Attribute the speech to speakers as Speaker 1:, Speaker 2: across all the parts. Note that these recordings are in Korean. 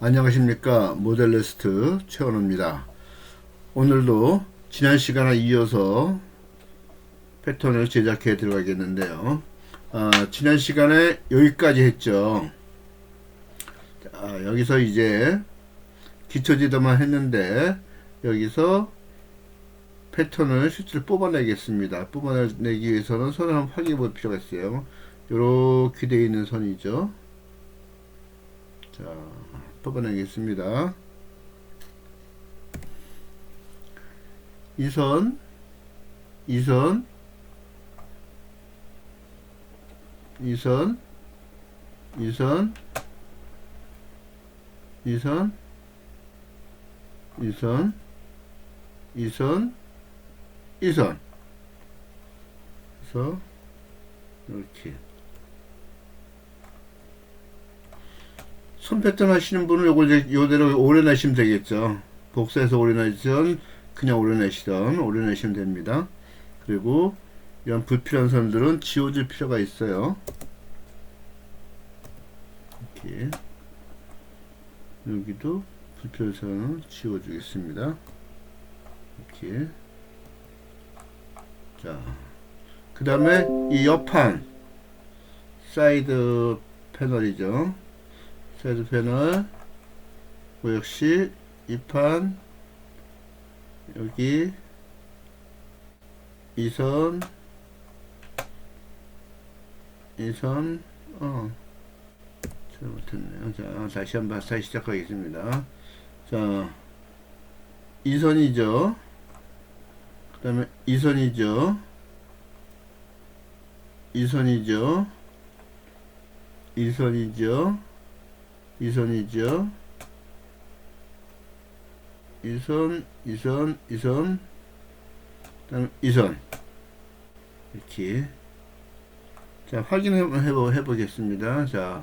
Speaker 1: 안녕하십니까. 모델리스트 최원호입니다. 오늘도 지난 시간에 이어서 패턴을 제작해 들어가겠는데요. 지난 시간에 여기까지 했죠. 여기서 이제 기초지도만 했는데 여기서 패턴을 실제로 뽑아내겠습니다. 뽑아내기 위해서는 선을 한번 확인해 볼 필요가 있어요. 이렇게 되어 있는 선이죠. 자, 뽑아내겠습니다. 이 선, 이 선, 이 선, 이 선, 이 선, 이 선, 이 선, 이 선. 그래서 이렇게 손 패턴 하시는 분은 요걸 요대로 오래 내시면 되겠죠. 복사해서 오래 내시던 그냥 오래 내시면 됩니다. 그리고 이런 불필요한 선들은 지워줄 필요가 있어요. 이렇게 여기도 불필요한 선은 지워주겠습니다. 이렇게. 자, 그 다음에 이 옆판 사이드 패널이죠. 사이드 패널 역시 이 판 여기 이선 잘못했네요. 자, 다시 시작하겠습니다. 자, 이선이죠. 그 다음에 이선이죠. 이선이죠. 이선이죠. 이선이죠. 이선, 그다음 이선. 이렇게. 자, 해보겠습니다. 자,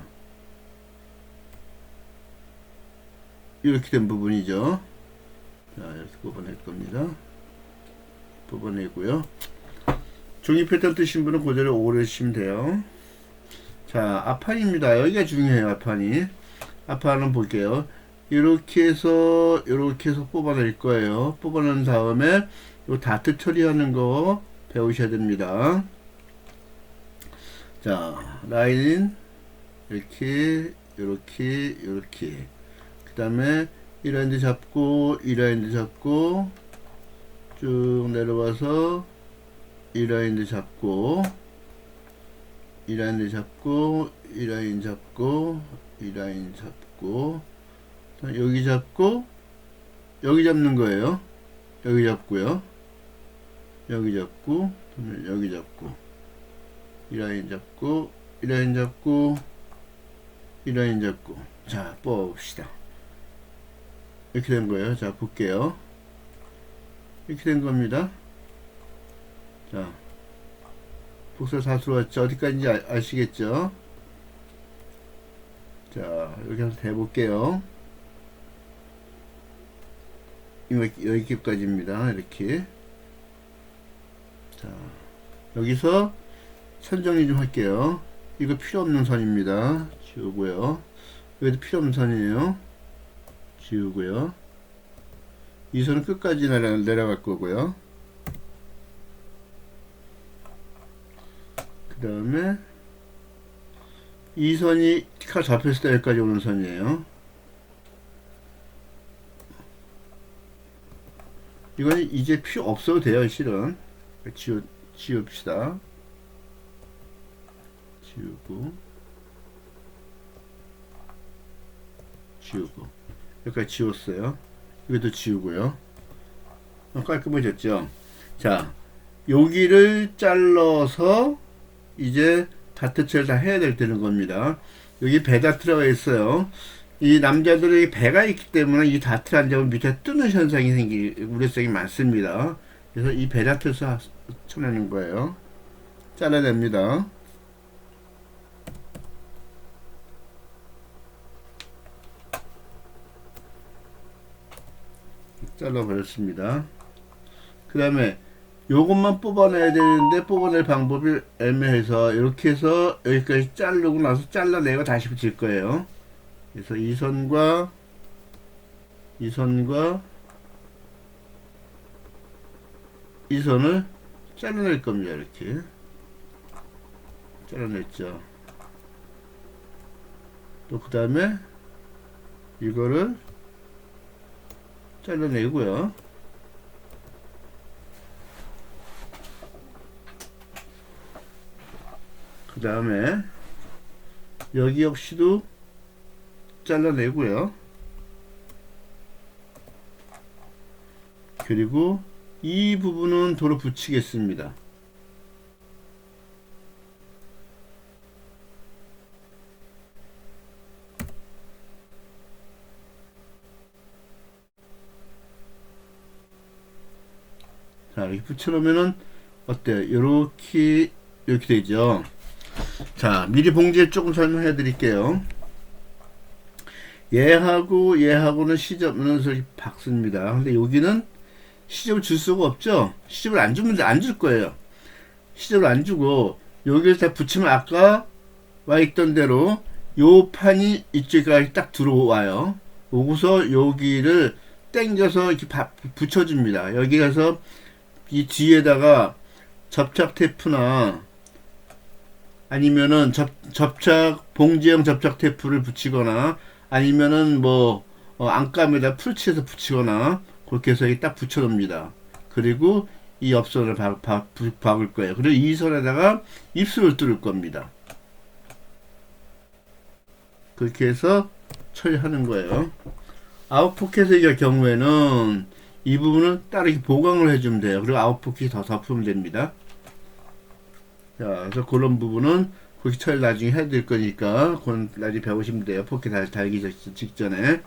Speaker 1: 이렇게 된 부분이죠. 자, 이렇게 뽑아낼 겁니다. 뽑아내고요. 종이 패턴 뜨신 분은 그대로 오래 쓰시면 돼요. 자, 앞판입니다. 여기가 중요해요. 앞판이. 앞판은 볼게요. 이렇게 해서 뽑아낼 거예요. 뽑아낸 다음에 요 다트 처리하는 거 배우셔야 됩니다. 자, 라인 이렇게 그 다음에 이 라인도 잡고 이 라인도 잡고 쭉 내려와서 이 라인도 잡고 이 라인도 잡고 이 라인 잡고 이 라인 잡고 여기 잡고 여기 잡는 거예요. 여기 잡고요. 여기 잡고 여기 잡고 이 라인 잡고 이 라인 잡고 이 라인 잡고. 자, 뽑읍시다. 이렇게 된 거예요. 자, 볼게요. 이렇게 된 겁니다. 자, 복사 다 들어왔죠. 어디까지인지 아시겠죠? 자, 여기 한번 해볼게요. 여기까지입니다. 이렇게. 자, 여기서 선 정리 좀 할게요. 이거 필요 없는 선입니다. 지우고요. 여기도 필요 없는 선이에요. 지우고요. 이 선은 끝까지 내려갈 거고요. 그 다음에 이 선이 칼 잡혔을 때 여기까지 오는 선이에요. 이건 이제 필요 없어도 돼요. 실은 지웁시다. 지우고 여기까지 지웠어요. 이것도 지우고요. 깔끔해졌죠. 자, 여기를 잘라서 이제 다트체를 다 해야 되는 겁니다. 여기 배 다트가 있어요. 이 남자들의 배가 있기 때문에 이 다트를 안 잡으면 밑에 뜨는 현상이 생길 우려성이 많습니다. 그래서 이 배 다트에서 쳐내는 거예요. 잘라냅니다. 잘라버렸습니다. 그 다음에 요것만 뽑아내야 되는데 뽑아낼 방법이 애매해서 이렇게 해서 여기까지 자르고 나서 잘라내고 다시 붙일 거예요. 그래서 이 선과 이 선과 이 선을 잘라낼 겁니다. 이렇게 잘라냈죠. 또 그 다음에 이거를 잘라내고요. 그 다음에 여기 역시도 잘라내고요. 그리고 이 부분은 도로 붙이겠습니다. 자, 이렇게 붙여놓으면은 어때요? 이렇게 되죠. 자, 미리 봉지에 조금 설명해 드릴게요. 얘하고는 시접은 박습니다. 근데 여기는 시접을 줄 수가 없죠. 시접을 안 주면 안 줄 거예요. 시접을 안 주고 여기를 다 붙이면 아까 와 있던 대로 요 판이 이쪽까지 딱 들어와요. 오고서 여기를 당겨서 이렇게 붙여줍니다. 여기 가서 이 뒤에다가 접착 테이프나 아니면은 접착 봉지형 접착 테이프를 붙이거나 아니면은 뭐 안감에다 풀칠해서 붙이거나 그렇게 해서 딱 붙여놓습니다. 그리고 이 옆선을 박을 거예요. 그리고 이 선에다가 입술을 뚫을 겁니다. 그렇게 해서 처리하는 거예요. 아웃포켓의 경우에는 이 부분은 따로 이렇게 보강을 해주면 돼요. 그리고 아웃포켓 더 덮으면 됩니다. 자, 그래서 그런 부분은 그렇게 처리 나중에 해드릴 거니까 그건 나중에 배우시면 돼요. 포켓 달기 직전에.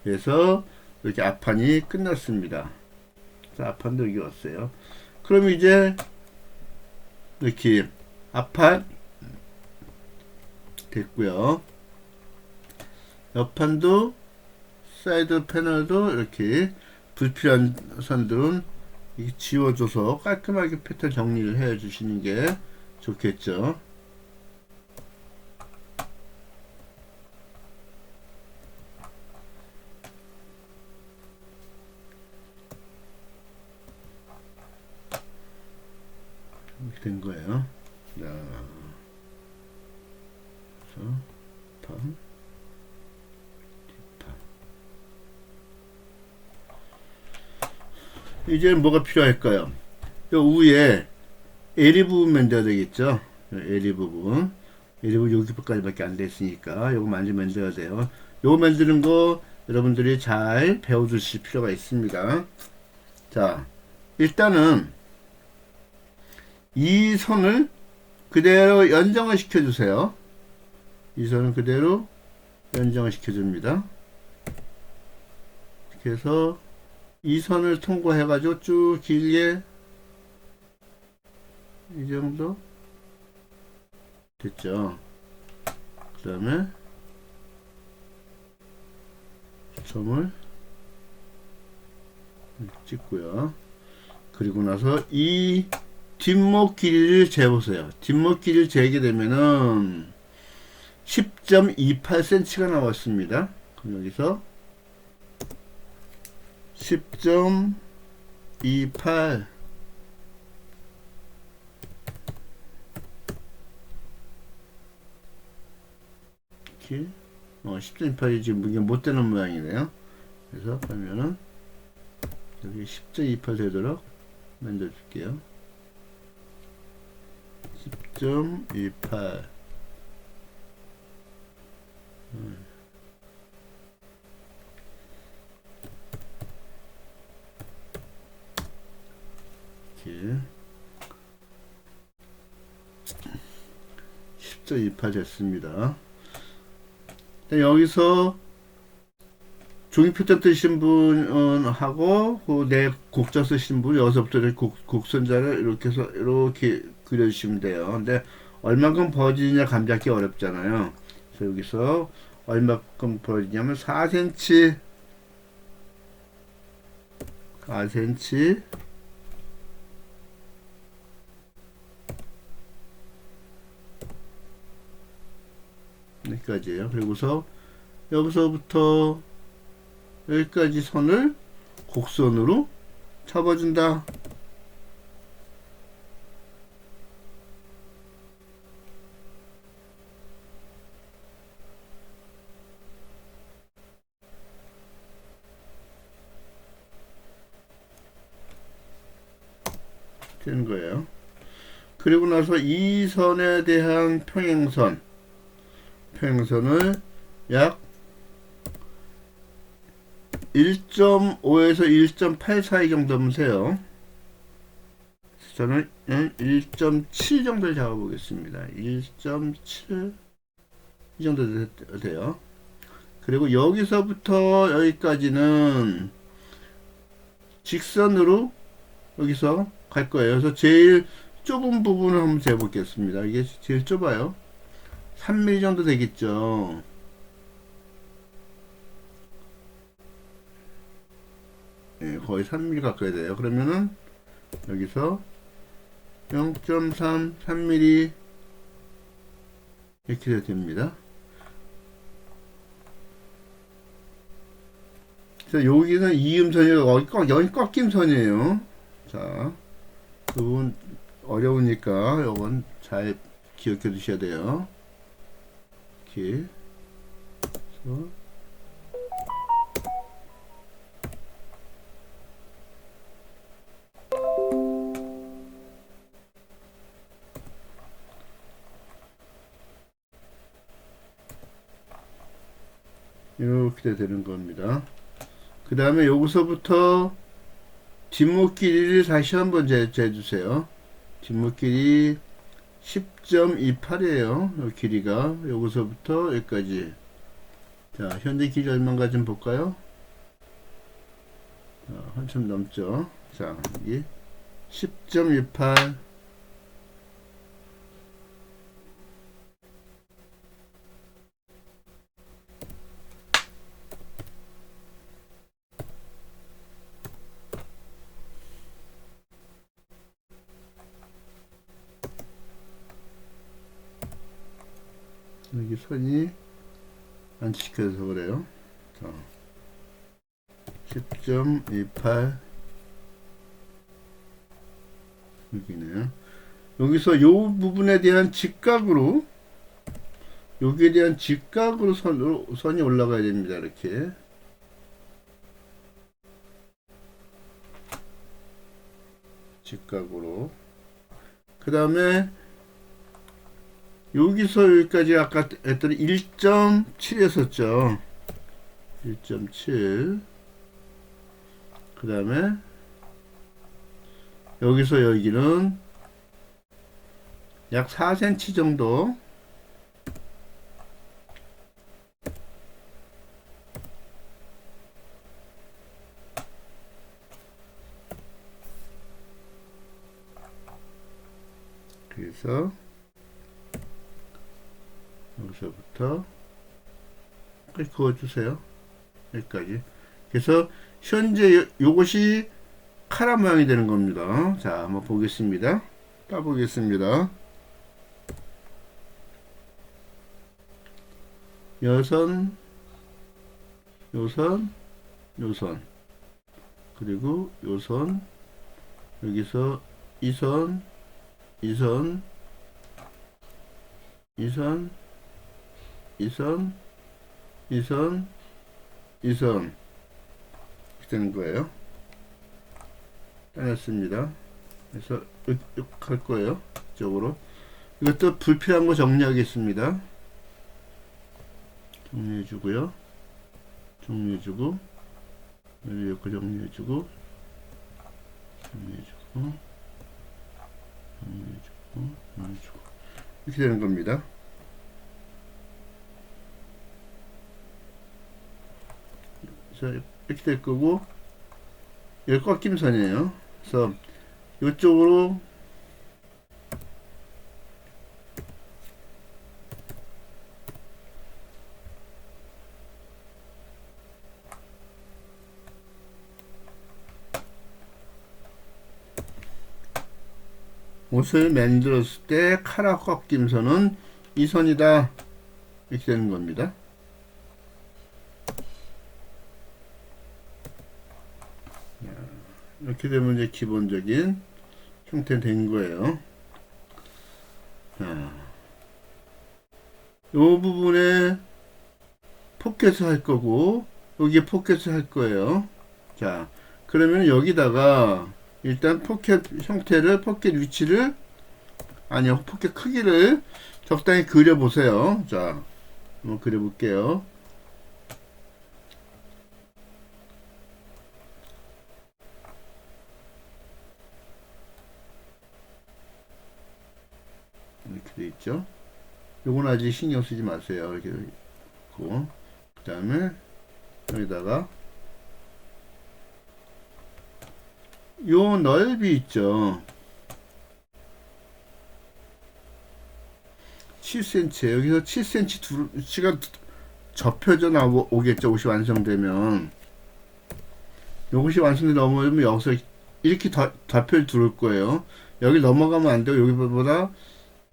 Speaker 1: 그래서 이렇게 앞판이 끝났습니다. 자, 앞판도 여기 왔어요. 그럼 이제 이렇게 앞판 됐고요. 옆판도 사이드 패널도 이렇게 불필요한 선들은 지워줘서 깔끔하게 패턴 정리를 해 주시는 게 좋겠죠. 이렇게 된 거예요. 자, 그래서 판, 뒷판. 이제 뭐가 필요할까요? 요 위에 에리 부분 만들어야 되겠죠. 에리 부분. 에리 부분 여기까지밖에 안 됐으니까 요거 먼저 만들어야 돼요. 요거 만드는 거 여러분들이 잘 배워 주실 필요가 있습니다. 자, 일단은 이 선을 그대로 연장을 시켜 주세요. 이 선을 그대로 연장을 시켜 줍니다. 이렇게 해서 이 선을 통과해 가지고 쭉 길게 이 정도 됐죠. 그 다음에 점을 찍고요. 그리고 나서 이 뒷목 길이를 재보세요. 뒷목 길이를 재게 되면은 10.28cm가 나왔습니다. 그럼 여기서 10.28 이렇게 10.28이 지금 이게 못 되는 모양이네요. 그래서 그러면은 여기 10.28 되도록 만들어 줄게요. 10.28 이렇게 10.28 됐습니다. 여기서 종이 패턴 뜨신 분하고 내 곡자 쓰신 분 여기서부터 곡선자를 이렇게 해서 이렇게 그려주시면 돼요. 근데 얼만큼 벌어지냐 감잡기 어렵잖아요. 그래서 여기서 얼마큼 벌어지냐면 4cm 여기까지예요. 그리고서 여기서부터 여기까지 선을 곡선으로 잡아준다. 되는 거예요. 그리고 나서 이 선에 대한 평행선을 약 1.5에서 1.8 사이 정도면 세요. 저는 1.7 정도를 잡아보겠습니다. 1.7 이 정도 돼요. 그리고 여기서부터 여기까지는 직선으로 여기서 갈 거예요. 그래서 제일 좁은 부분을 한번 재보겠습니다. 이게 제일 좁아요. 3mm 정도 되겠죠. 예, 거의 3mm 가까이 돼요. 그러면은 여기서 0.3, 3mm 이렇게 됩니다. 자, 여기는 이음선이고 여기 꺾임선이에요. 자, 그 부분 어려우니까 요건 잘 기억해 두셔야 돼요. 이렇게 해서 이렇게 되는 겁니다. 그 다음에 여기서부터 뒷목 길이를 다시 한번 재주세요. 뒷목 길이 10.28이에요. 길이가 여기서부터 여기까지. 자, 현재 길이 얼마인가 좀 볼까요? 자, 한참 넘죠. 자, 여기 10.28. 여기 선이 안 지켜져서 그래요. 자, 10.28 여기네요. 여기서 요 부분에 대한 직각으로 여기에 대한 직각으로 선이 올라가야 됩니다. 이렇게 직각으로. 그 다음에 여기서 여기까지 아까 했더니 1.7 했었죠. 1.7. 그 다음에 여기서 여기는 약 4cm 정도. 그래서 여기서부터 끝 그어주세요. 여기까지. 그래서 현재 요것이 카라 모양이 되는 겁니다. 자, 한번 보겠습니다. 따보겠습니다. 여선, 요선, 요선, 그리고 요선, 여기서 이선, 이선, 이선, 이선, 이선, 이선 이렇게 되는 거예요. 따냈습니다. 그래서 이렇게 갈 거예요. 이쪽으로. 이것도 불필요한 거 정리하겠습니다. 정리해주고요. 정리해주고, 이렇게 정리해주고, 정리해주고, 정리해주고, 정리해주고. 이렇게 되는 겁니다. 이렇게 될 거고, 여기 꺾임선이에요. 그래서 이쪽으로 옷을 만들었을 때 카라 꺾임선은 이 선이다. 이렇게 되는 겁니다. 이렇게 되면 이제 기본적인 형태 된 거예요. 자, 요 부분에 포켓을 할 거고, 여기에 포켓을 할 거예요. 자, 그러면 여기다가 일단 포켓 형태를, 포켓 위치를, 아니요, 포켓 크기를 적당히 그려보세요. 자, 한번 그려볼게요. 이렇게 돼 있죠. 요건 아직 신경 쓰지 마세요. 이렇게 있고, 그 다음에 여기다가 요 넓이 있죠. 7cm. 여기서 7cm 두치가 접혀져 나오겠죠. 옷이 완성되면. 요것이 완성돼 넘어오면 여기서 이렇게 덮여 두를 거예요. 여기 넘어가면 안 되고, 여기보다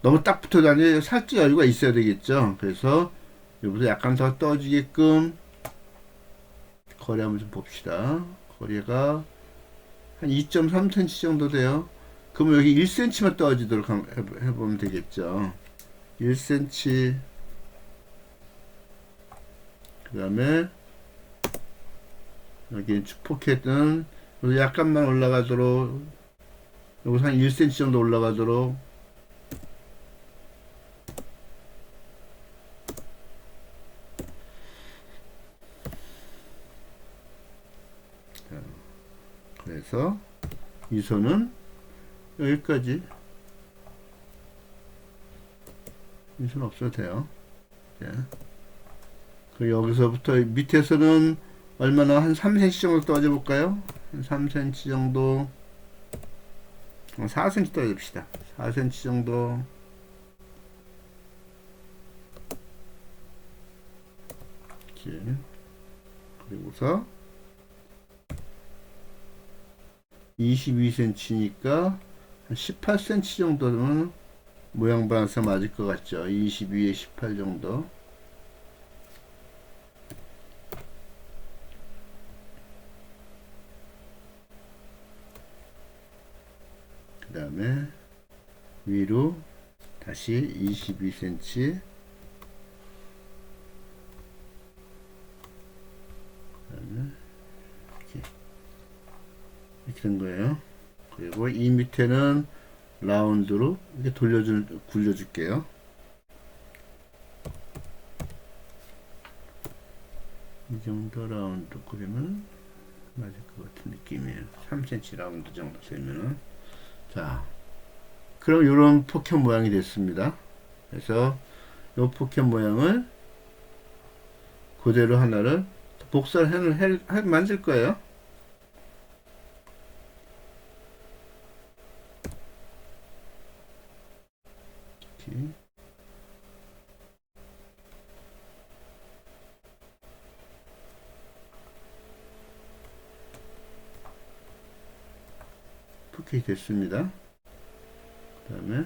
Speaker 1: 너무 딱 붙어 다니 살짝 여유가 있어야 되겠죠. 그래서 여기보다 약간 더 떠지게끔 거리 한번 좀 봅시다. 거리가 한 2.3cm 정도 돼요. 그러면 여기 1cm만 떠지도록 해보면 되겠죠. 1cm. 그 다음에 여기 포켓은 약간만 올라가도록, 여기서 한 1cm 정도 올라가도록. 그래서 이 선은 여기까지, 이 선 없어도 돼요. 예. 그 여기서부터 밑에서는 얼마나, 한 3cm 정도 떠줘 볼까요? 한 3cm 정도, 4cm 떠줘 봅시다. 4cm 정도. 이렇게. 그리고서 22cm니까 한 18cm 정도는 모양 밸런스 맞을 것 같죠. 22에 18 정도. 그 다음에 위로 다시 22cm. 그다음에 이렇게 된 거예요. 그리고 이 밑에는 라운드로 이렇게 굴려줄게요. 이 정도 라운드 그리면 맞을 것 같은 느낌이에요. 3cm 라운드 정도 되면은. 자, 그럼 이런 포켓 모양이 됐습니다. 그래서 이 포켓 모양을 그대로 하나를 복사를 만들 거예요. 이렇게. 포켓이 됐습니다. 그 다음에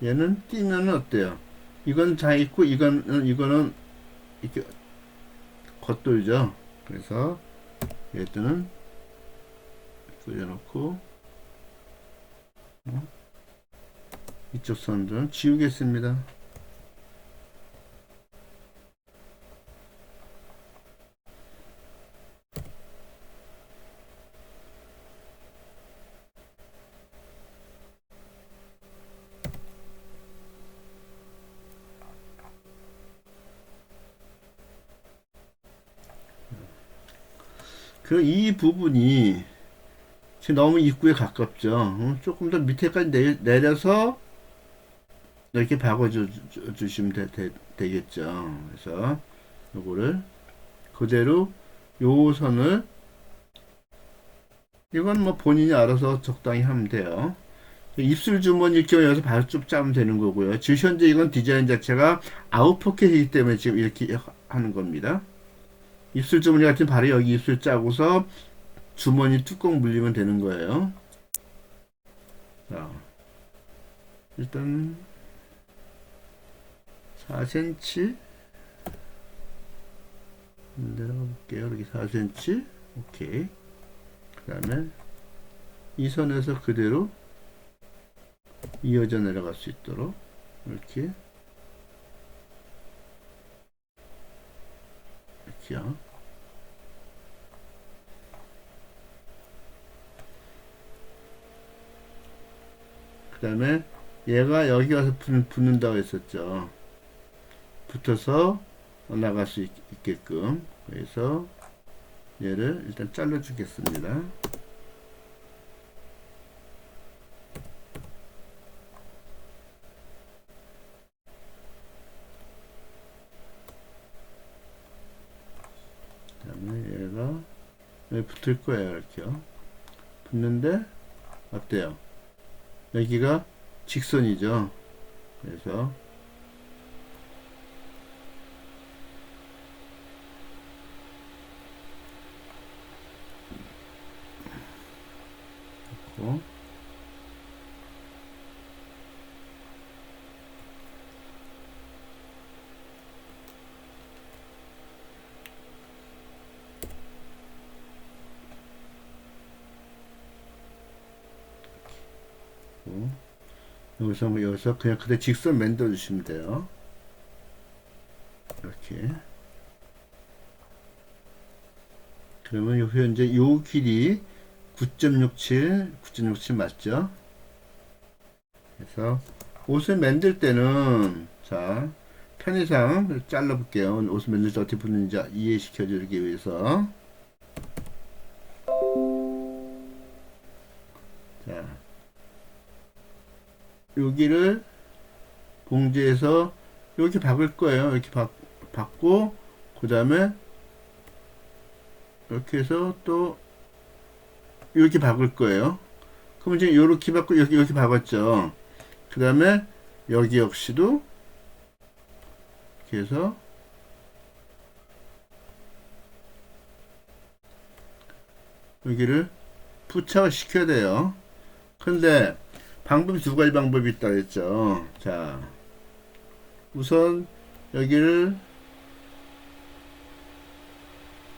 Speaker 1: 얘는 띄면 어때요? 이건 자 있고 이거는 이렇게 겉돌죠. 그래서 얘들은 그려놓고 이쪽 선들은 지우겠습니다. 그 이 부분이 지금 너무 입구에 가깝죠. 조금 더 밑에까지 내려서 이렇게 박아 주시면 되겠죠. 그래서 요거를 그대로 요 선을, 이건 뭐 본인이 알아서 적당히 하면 돼요. 입술 주머니일 경우 여기서 바로 쭉 짜면 되는 거고요. 지금 현재 이건 디자인 자체가 아웃포켓이기 때문에 지금 이렇게 하는 겁니다. 입술 주머니 같은 바로 여기 입술 짜고서 주머니 뚜껑 물리면 되는 거예요. 자, 일단 4cm 내려가 볼게요. 여기 4cm. 오케이. 그 다음에 이 선에서 그대로 이어져 내려갈 수 있도록 이렇게 이렇게요. 그 다음에 얘가 여기 가서 붙는다고 했었죠. 붙어서 나갈 수 있게끔. 그래서 얘를 일단 잘라 주겠습니다. 그 다음에 얘가 여기 붙을 거예요. 이렇게요. 붙는데 어때요? 여기가 직선이죠. 그래서 여기서 그냥 그대로 직선 만들어 주시면 돼요. 이렇게. 그러면 현재 요 길이 9.67 맞죠? 그래서 옷을 만들 때는 자 편의상 잘라 볼게요. 옷을 만들 때 어떻게 붙는지 이해시켜 주기 위해서. 자 여기를 봉지에서 이렇게 박을 거예요. 이렇게 박고 그 다음에 이렇게 해서 또 이렇게 박을 거예요. 그럼 이제 이렇게 박고 이렇게 박았죠. 그 다음에 여기 역시도 이렇게 해서 여기를 부착을 시켜야 돼요. 근데 방법이 두 가지 방법이 있다고 했죠. 자, 우선 여기를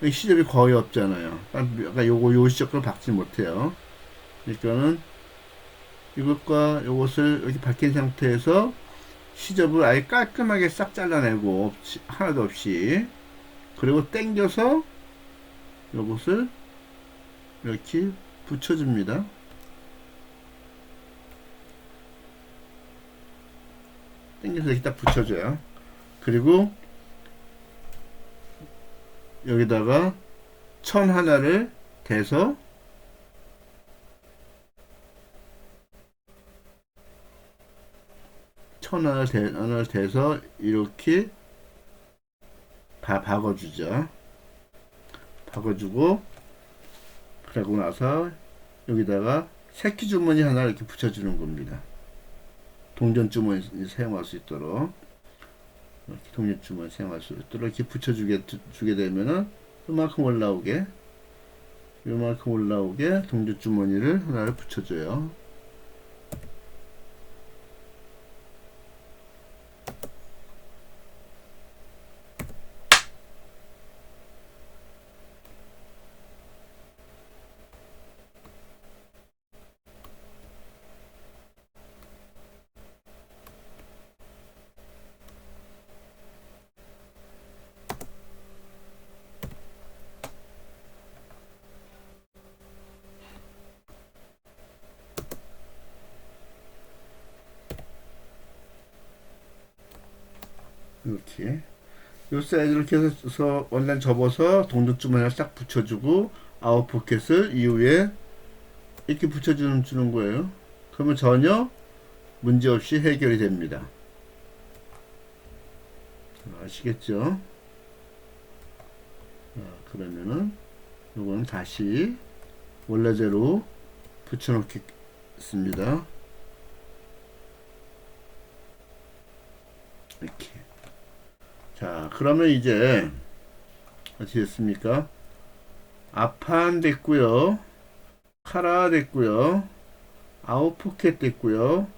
Speaker 1: 시접이 거의 없잖아요. 그러니까 요 시접을 박지 못해요. 그러니까는 이것과 요것을 이렇게 박힌 상태에서 시접을 아예 깔끔하게 싹 잘라내고 하나도 없이 그리고 당겨서 요것을 이렇게 붙여줍니다. 당겨서 이렇게 딱 붙여줘요. 그리고 여기다가 천 하나를 대서 하나를 대서 이렇게 박아주죠. 박아주고 그러고 나서 여기다가 새끼 주머니 하나 이렇게 붙여주는 겁니다. 동전 주머니 사용할 수 있도록 이렇게 동전 주머니 사용할 수 있도록 이렇게 붙여주게 되면은 요만큼 올라오게 동전 주머니를 하나를 붙여줘요. 이렇게 요 사이즈로 이렇게 해서 원단 접어서 동전 주머니를 싹 붙여주고 아웃 포켓을 이후에 이렇게 붙여주는 거예요. 그러면 전혀 문제없이 해결이 됩니다. 아시겠죠? 그러면은 요건 다시 원래대로 붙여놓겠습니다. 이렇게. 자, 그러면 이제 어떻게 됐습니까? 앞판 됐고요. 카라 됐고요. 아웃 포켓 됐고요.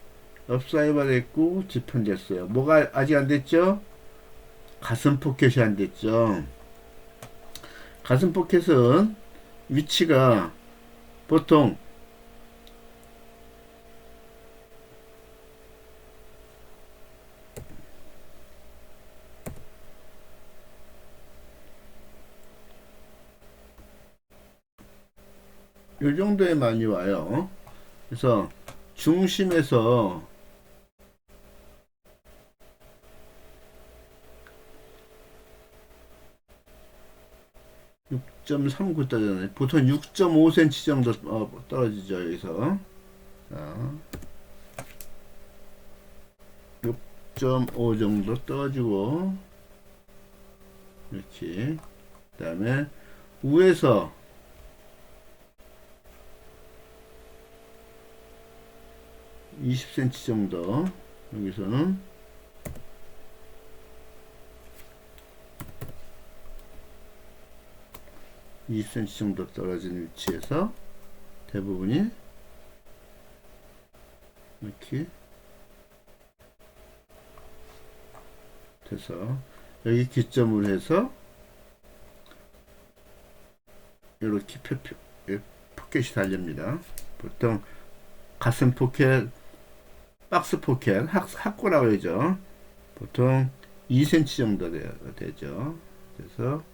Speaker 1: 옆사이바 됐고 지편 됐어요. 뭐가 아직 안 됐죠? 가슴 포켓이 안 됐죠. 가슴 포켓은 위치가 보통 요 정도에 많이 와요. 그래서 중심에서 6.39 떨어지네. 보통 6.5cm 정도 떨어지죠. 여기서 자, 6.5 정도 떨어지고 이렇게 그 다음에 위에서 20cm 정도 여기서는 정도 떨어진 위치에서 대부분이 이렇게 돼서 여기 기점을 해서 이렇게 포켓이 달립니다. 보통 가슴 포켓, 박스 포켓, 학구라고 하죠. 보통 2cm 정도 되죠. 그래서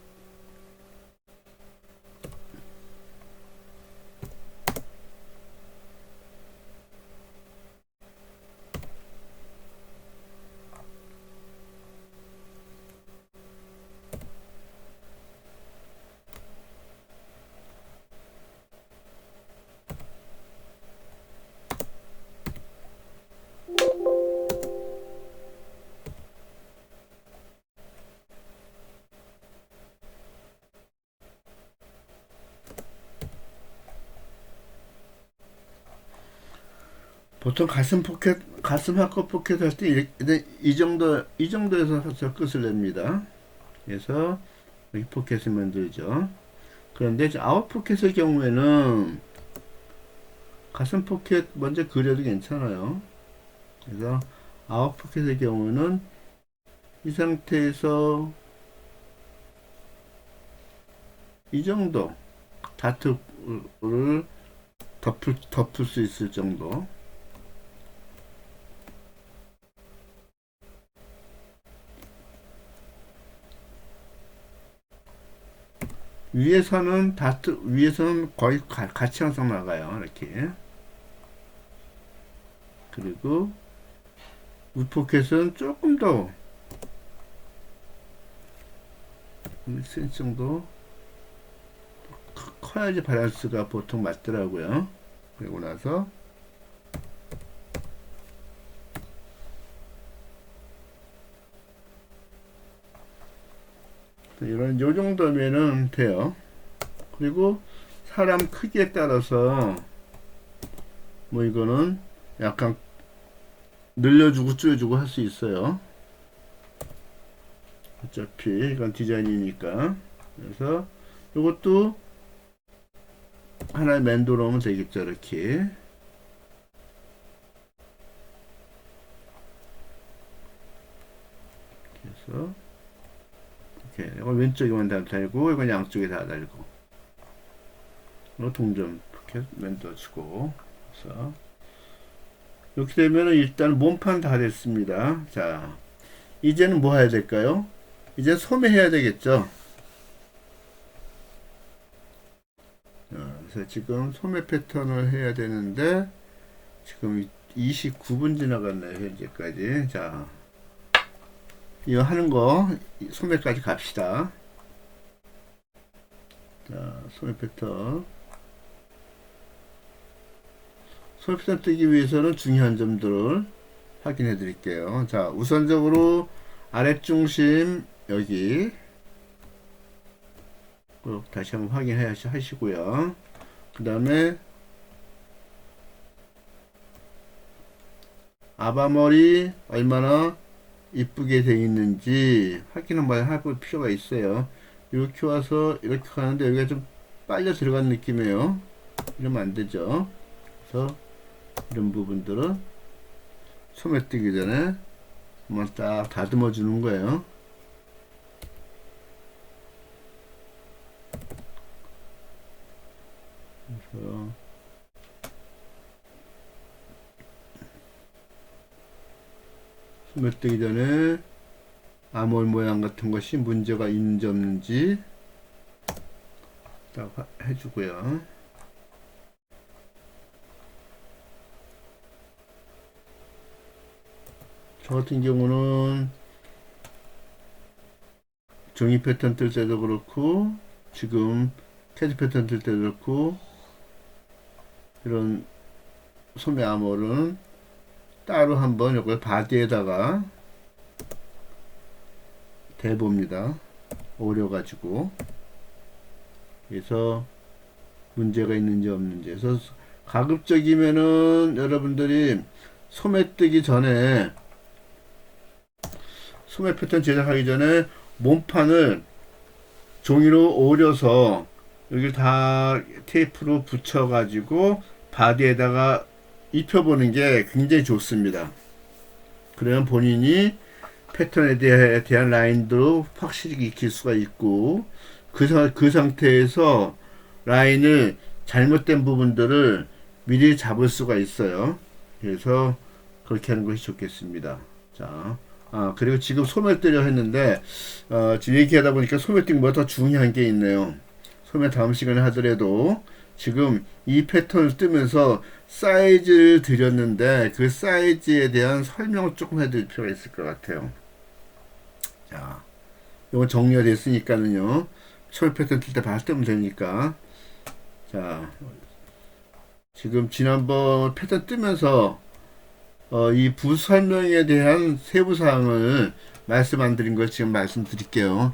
Speaker 1: 보통 가슴 포켓, 가슴 하커 포켓 할 때 이 정도에서 끝을 냅니다. 그래서 여기 포켓을 만들죠. 그런데 이제 아웃 포켓의 경우에는 가슴 포켓 먼저 그려도 괜찮아요. 그래서 아웃 포켓의 경우는 이 상태에서 이 정도 다트를 덮을 수 있을 정도. 위에서는 거의 같이 항상 나가요. 이렇게. 그리고 윗포켓은 조금 더 1cm 정도 커야지 밸런스가 보통 맞더라고요. 그리고 나서 이런 요 정도면은 돼요. 그리고 사람 크기에 따라서 뭐 이거는 약간 늘려주고 줄여주고 할 수 있어요. 어차피 이건 디자인이니까. 그래서 이것도 하나의 만들어 놓으면 되겠죠. 이렇게. 그래서 이렇게 이건 왼쪽에만 다 달고 이건 양쪽에 다 달고 동전 이렇게 만들어주고. 그래서 이렇게 되면은 일단 몸판 다 됐습니다. 자, 이제는 뭐 해야 될까요? 이제 소매해야 되겠죠. 그래서 지금 소매 패턴을 해야 되는데 지금 29분 지나갔네요. 현재까지. 자, 이거 하는 거 소매까지 갑시다. 자, 소매 패턴 뜨기 위해서는 중요한 점들을 확인해 드릴게요. 자, 우선적으로 아랫중심 여기 꼭 다시 한번 확인해 하시고요. 그 다음에 아바머리 얼마나 이쁘게 되어 있는지 확인 한번 해볼 필요가 있어요. 이렇게 와서 이렇게 가는데 여기가 좀 빨려 들어간 느낌이에요. 이러면 안 되죠. 그래서 이런 부분들은 소매 뜨기 전에 한번 딱 다듬어 주는 거예요. 그래서 소매 뜨기 전에 아몰 모양 같은 것이 문제가 있는지 없는지 딱 해주고요. 저 같은 경우는 종이 패턴 뜰 때도 그렇고 지금 캐디 패턴 뜰 때도 그렇고 이런 소매 아몰은 따로 한번 이걸 바디에다가 대봅니다. 오려가지고 그래서 문제가 있는지 없는지. 그래서 가급적이면은 여러분들이 소매 뜨기 전에 소매 패턴 제작하기 전에 몸판을 종이로 오려서 여기 다 테이프로 붙여 가지고 바디에다가 입혀보는 게 굉장히 좋습니다. 그러면 본인이 패턴에 대한 라인도 확실히 익힐 수가 있고 그 상태에서 라인을 잘못된 부분들을 미리 잡을 수가 있어요. 그래서 그렇게 하는 것이 좋겠습니다. 자, 그리고 지금 소매뜨려 했는데 지금 얘기하다 보니까 소매뜨기보다 더 중요한 게 있네요. 소매 다음 시간에 하더라도 지금 이 패턴을 뜨면서 사이즈를 드렸는데 그 사이즈에 대한 설명을 조금 해드릴 필요가 있을 것 같아요. 자, 이거 정리가 됐으니까는요. 소매 패턴 뜰 때 바로 뜨면 되니까. 자, 지금 지난번 패턴 뜨면서 이 부 설명에 대한 세부 사항을 말씀 안 드린 걸 지금 말씀드릴게요.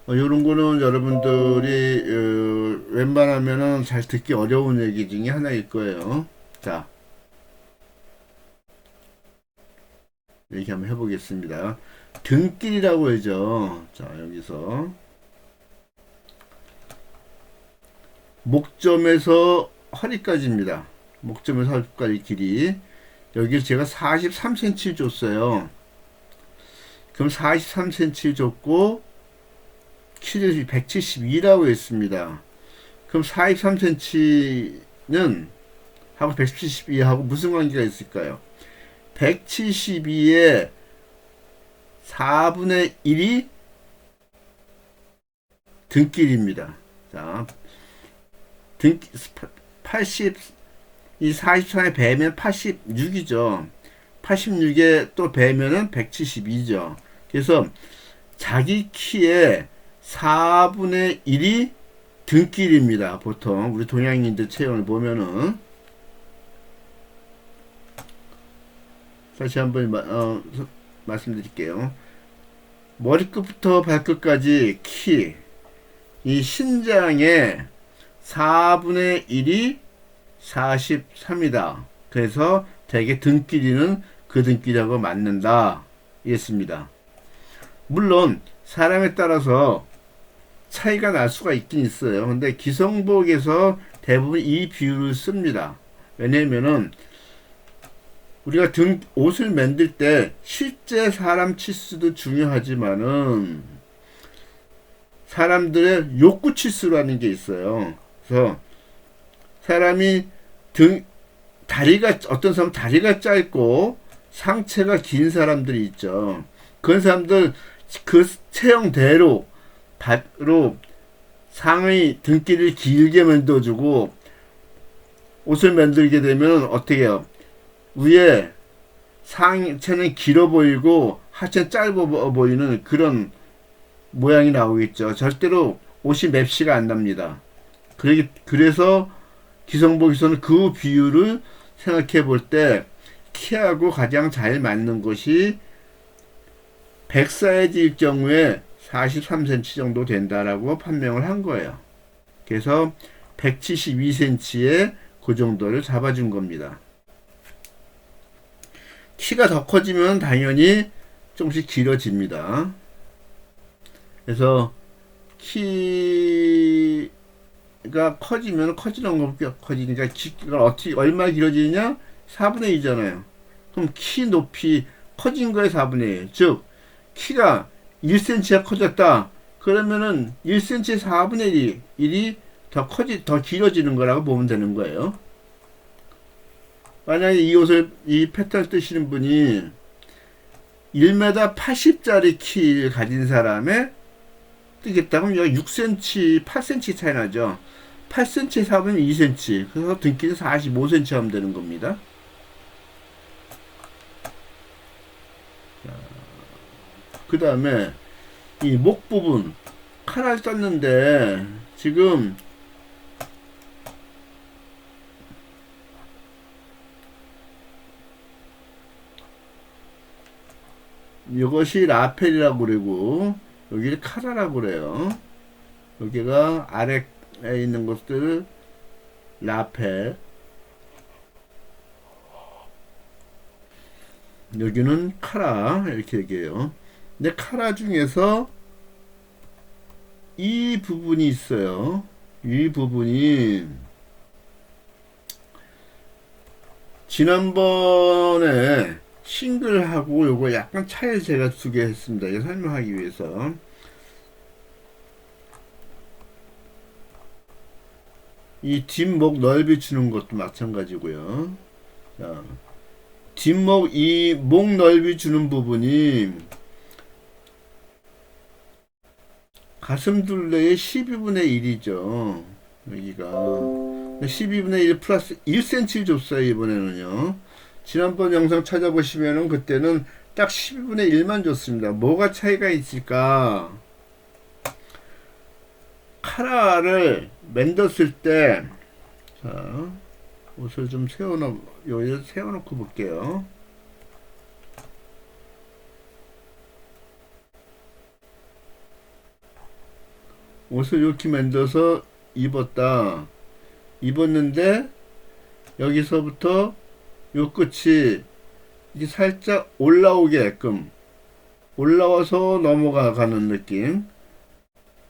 Speaker 1: 요런 거는 여러분들이 웬만하면은 잘 듣기 어려운 얘기 중에 하나일 거예요. 자, 얘기 한번 해보겠습니다. 등길이라고 하죠. 자, 여기서 목점에서 허리까지입니다. 목점에서 허리까지 길이. 여기를 제가 43cm 줬어요. 그럼 43cm 줬고 키를 172라고 했습니다. 그럼 43cm는 하고 172하고 무슨 관계가 있을까요? 172의 4분의 1이 등길입니다. 자, 이 43에 배면 86이죠. 86에 또 배면은 172죠. 그래서 자기 키의 4분의 1이 등길입니다. 보통 우리 동양인들 체형을 보면은. 다시 한번 말씀드릴게요. 머리끝부터 발끝까지 키, 이 신장의 4분의 1이 43이다. 그래서 대개 등길이는 그 등길하고 맞는다. 이랬습니다. 물론 사람에 따라서 차이가 날 수가 있긴 있어요. 근데 기성복에서 대부분 이 비율을 씁니다. 왜냐면은 우리가 옷을 만들 때 실제 사람 치수도 중요하지만은 사람들의 욕구 치수라는 게 있어요. 그래서 사람이 다리가, 어떤 사람은 다리가 짧고 상체가 긴 사람들이 있죠. 그런 사람들 그 체형대로 바로 상의 등길을 길게 만들어주고 옷을 만들게 되면 어떻게 해요? 위에 상체는 길어 보이고 하체는 짧아 보이는 그런 모양이 나오겠죠. 절대로 옷이 맵시가 안 납니다. 그래서 기성복에서는 그 비율을 생각해 볼 때 키하고 가장 잘 맞는 것이 100 사이즈일 경우에 43cm 정도 된다라고 판명을 한 거예요. 그래서 172cm에 그 정도를 잡아준 겁니다. 키가 더 커지면 당연히 조금씩 길어집니다. 그래서 키가 커지면 커지는 거 커지니까 키가 어떻게 얼마 길어지느냐? 4분의 2잖아요. 그럼 키 높이 커진 거에 4분의 1. 즉 키가 1cm가 커졌다. 그러면은 1cm의 4분의 1이 더 길어지는 거라고 보면 되는 거예요. 만약에 이 패턴 뜨시는 분이 1m 80짜리 키를 가진 사람의 뜨겠다. 그럼 여기 6cm, 8cm 차이 나죠. 8cm 4분의 2cm. 그래서 등키는 45cm 하면 되는 겁니다. 자, 그 다음에 이 목 부분 카라를 썼는데 지금 이것이 라펠이라고 그러고 여기를 카라라고 그래요. 여기가 아래에 있는 것들 라펠, 여기는 카라 이렇게 얘기해요. 근데 카라 중에서 이 부분이 있어요. 이 부분이 지난번에 싱글하고 요거 약간 차이를 제가 두개 했습니다. 이거 설명하기 위해서. 이 뒷목 넓이 주는 것도 마찬가지고요. 자, 뒷목 이 목 넓이 주는 부분이 가슴 둘레의 12분의 1이죠. 여기가 12분의 1 플러스 1cm 줬어요. 이번에는요. 지난번 영상 찾아보시면은 그때는 딱 12분의 1만 줬습니다. 뭐가 차이가 있을까? 카라를 만들었을 때, 자, 옷을 좀 세워놓고 볼게요. 옷을 이렇게 만들어서 입었는데 여기서부터 요 끝이 이게 살짝 올라오게끔 올라와서 넘어가는 느낌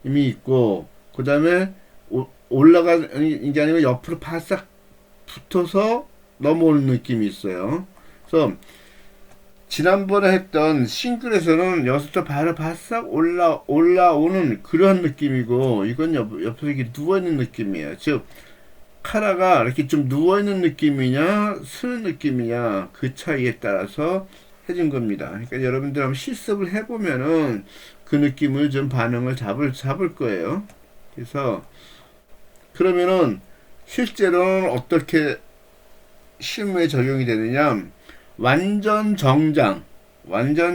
Speaker 1: 이미 있고, 그 다음에 올라가는 게 아니고 옆으로 바싹 붙어서 넘어오는 느낌이 있어요. 그래서 지난번에 했던 싱글에서는 여기서부터 바로 바싹 올라오는 그런 느낌이고, 이건 옆에서 이렇게 누워있는 느낌이에요. 즉 카라가 이렇게 좀 누워있는 느낌이냐 쓰는 느낌이냐 그 차이에 따라서 해준 겁니다. 그러니까 여러분들 한번 실습을 해보면은 그 느낌을 좀 반응을 잡을 거예요. 그래서 그러면은 실제로는 어떻게 실무에 적용이 되느냐, 완전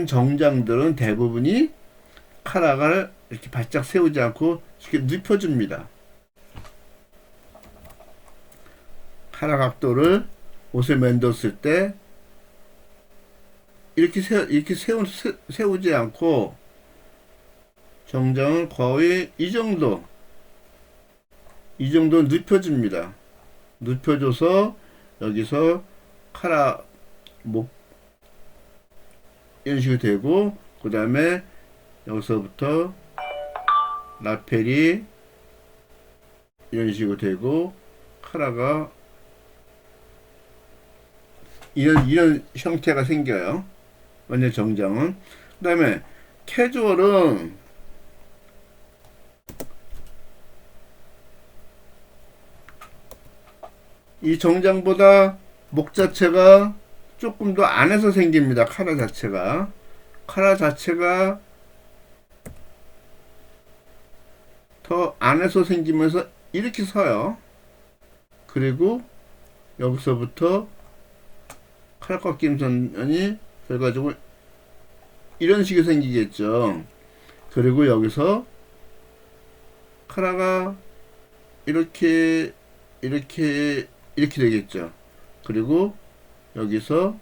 Speaker 1: 정장들은 대부분이 카라를 이렇게 바짝 세우지 않고 이렇게 눕혀줍니다. 카라 각도를 옷을 만들었을 때 이렇게 세우지 않고 정장은 거의 이 정도 눕혀줍니다. 눕혀줘서 여기서 카라 목 이런 식으로 되고, 그 다음에 여기서부터 라펠이 이런 식으로 되고, 카라가 이런 형태가 생겨요. 완전 정장은. 그 다음에 캐주얼은 이 정장보다 목 자체가 조금 더 안에서 생깁니다. 카라 자체가 더 안에서 생기면서 이렇게 서요. 그리고 여기서부터 카라 꺾임선이 돼가지고 이런 식이 생기겠죠. 그리고 여기서 카라가 이렇게 되겠죠. 그리고 여기서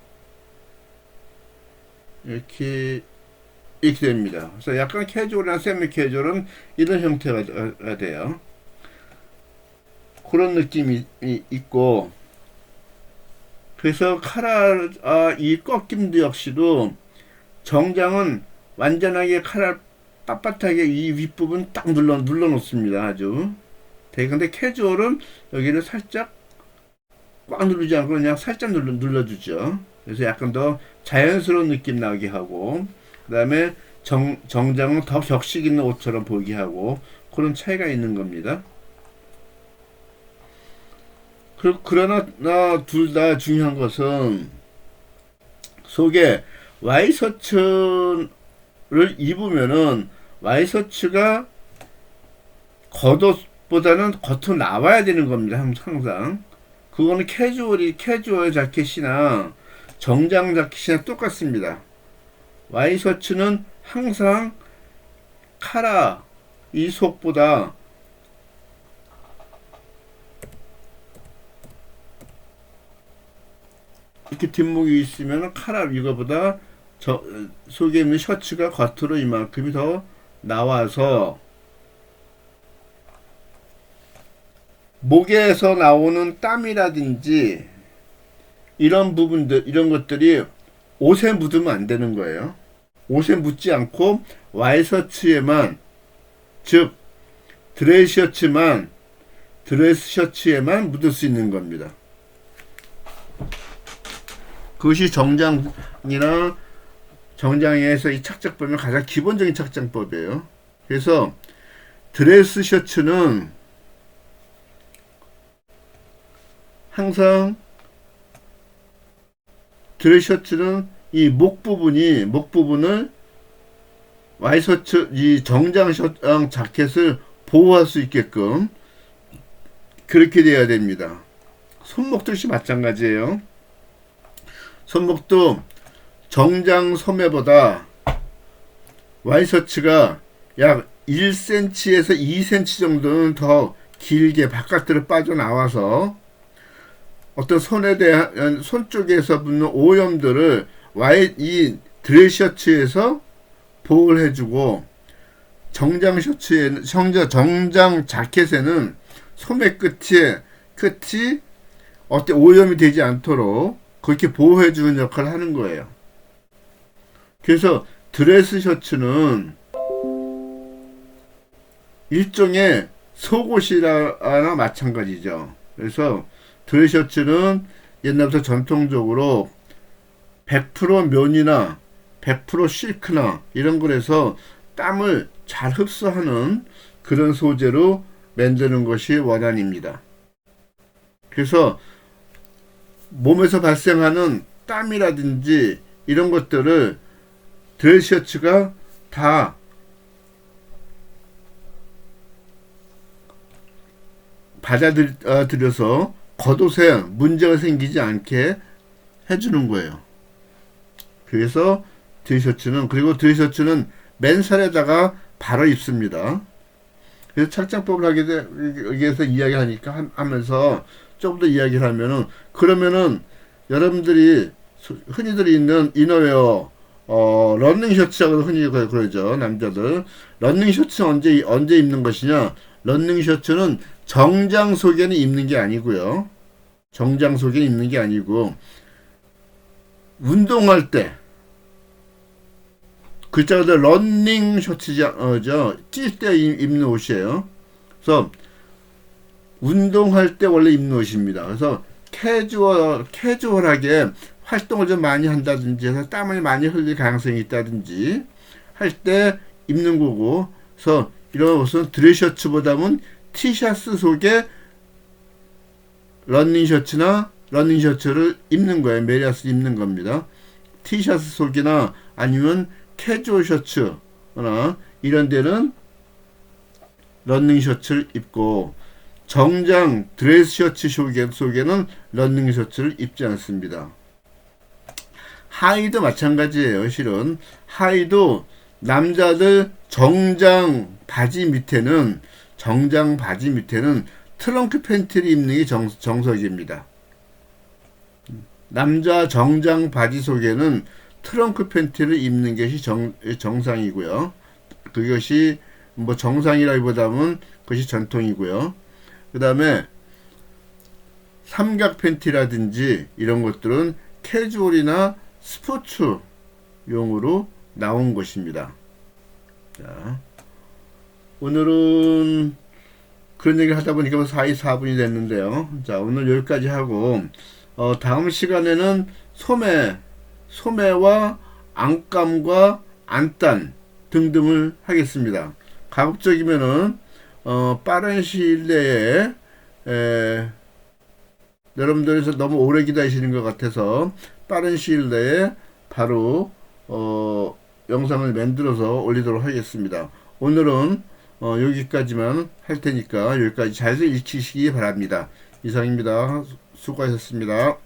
Speaker 1: 이렇게 됩니다. 그래서 약간 캐주얼이나 세미 캐주얼은 이런 형태가 돼요. 그런 느낌이 있고, 그래서 이 꺾임도 역시도 정장은 완전하게 카라 빳빳하게 이 윗부분 딱 눌러 놓습니다. 아주. 근데 캐주얼은 여기를 살짝 꽉 누르지 않고 그냥 살짝 눌러주죠. 그래서 약간 더 자연스러운 느낌 나게 하고, 그 다음에 정장은 더 격식 있는 옷처럼 보이게 하고, 그런 차이가 있는 겁니다. 그러나 둘 다 중요한 것은 속에 와이셔츠를 입으면은 와이셔츠가 겉옷보다는 겉으로 나와야 되는 겁니다. 항상. 그거는 캐주얼 자켓이나 정장 자켓이나 똑같습니다. 와이셔츠는 항상 카라 이 속보다 이렇게 뒷목이 있으면 카라 이거보다 속에 있는 셔츠가 겉으로 이만큼이 더 나와서 목에서 나오는 땀이라든지 이런 부분들, 이런 것들이 옷에 묻으면 안 되는 거예요. 옷에 묻지 않고 와이셔츠에만, 즉 드레스 셔츠에만 묻을 수 있는 겁니다. 그것이 정장에서 이 착장법의 가장 기본적인 착장법이에요. 그래서 드레스 셔츠는 항상 드레스 셔츠는 이 목 부분을 와이셔츠 이 정장 자켓을 보호할 수 있게끔 그렇게 돼야 됩니다. 손목도 역시 마찬가지예요. 손목도 정장 소매보다 와이셔츠가 약 1cm에서 2cm 정도는 더 길게 바깥으로 빠져나와서 어떤 손에 대한 손 쪽에서 붙는 오염들을 이 드레스 셔츠에서 보호를 해주고 정장 자켓에는 소매 끝이 어떤 오염이 되지 않도록 그렇게 보호해주는 역할을 하는 거예요. 그래서 드레스 셔츠는 일종의 속옷이나 마찬가지죠. 그래서 드레스 셔츠는 옛날부터 전통적으로 100% 면이나 100% 실크나 이런 거에서 땀을 잘 흡수하는 그런 소재로 만드는 것이 원안입니다. 그래서 몸에서 발생하는 땀이라든지 이런 것들을 드레스 셔츠가 다 받아들여서 겉옷에 문제가 생기지 않게 해주는 거예요. 그래서 드레스 셔츠는, 그리고 드레스 셔츠는 맨살에다가 바로 입습니다. 그래서 착장법을 하기 위해서 이야기하니까 하면서 조금 더 이야기를 하면은, 그러면은 여러분들이 흔히들 있는 이너웨어 러닝 셔츠라고 흔히 그러죠. 남자들 러닝 셔츠 언제 입는 것이냐? 러닝 셔츠는 정장 속에는 입는 게 아니고요. 정장 속에 입는 게 아니고 운동할 때, 글자가 러닝 셔츠죠. 뛸 때 입는 옷이에요. 그래서 운동할 때 원래 입는 옷입니다. 그래서 캐주얼하게 활동을 좀 많이 한다든지 해서 땀을 많이 흘릴 가능성이 있다든지 할 때 입는 거고, 그래서 이런 옷은 드레스 셔츠보다는 티셔츠 속에 러닝 셔츠를 입는 거예요. 메리아스 입는 겁니다. 티셔츠 속이나 아니면 캐주얼 셔츠나 이런 데는 러닝 셔츠를 입고, 정장 드레스 셔츠 속에는 러닝 셔츠를 입지 않습니다. 하의도 마찬가지예요. 실은 하의도 남자들 정장 바지 밑에는 트렁크 팬티를 입는 게 정석입니다. 남자 정장 바지 속에는 트렁크 팬티를 입는 것이 정상이고요. 그것이 뭐 정상이라기보다는 그것이 전통이고요. 그 다음에 삼각 팬티라든지 이런 것들은 캐주얼이나 스포츠용으로 나온 것입니다. 자, 오늘은 그런 얘기를 하다 보니까 4분이 됐는데요. 자, 오늘 여기까지 하고, 다음 시간에는 소매와 안감과 안단 등등을 하겠습니다. 가급적이면은, 빠른 시일 내에, 여러분들에서 너무 오래 기다리시는 것 같아서, 빠른 시일 내에 바로, 영상을 만들어서 올리도록 하겠습니다. 오늘은 여기까지만 할 테니까 여기까지 잘 익히시기 바랍니다. 이상입니다. 수고하셨습니다.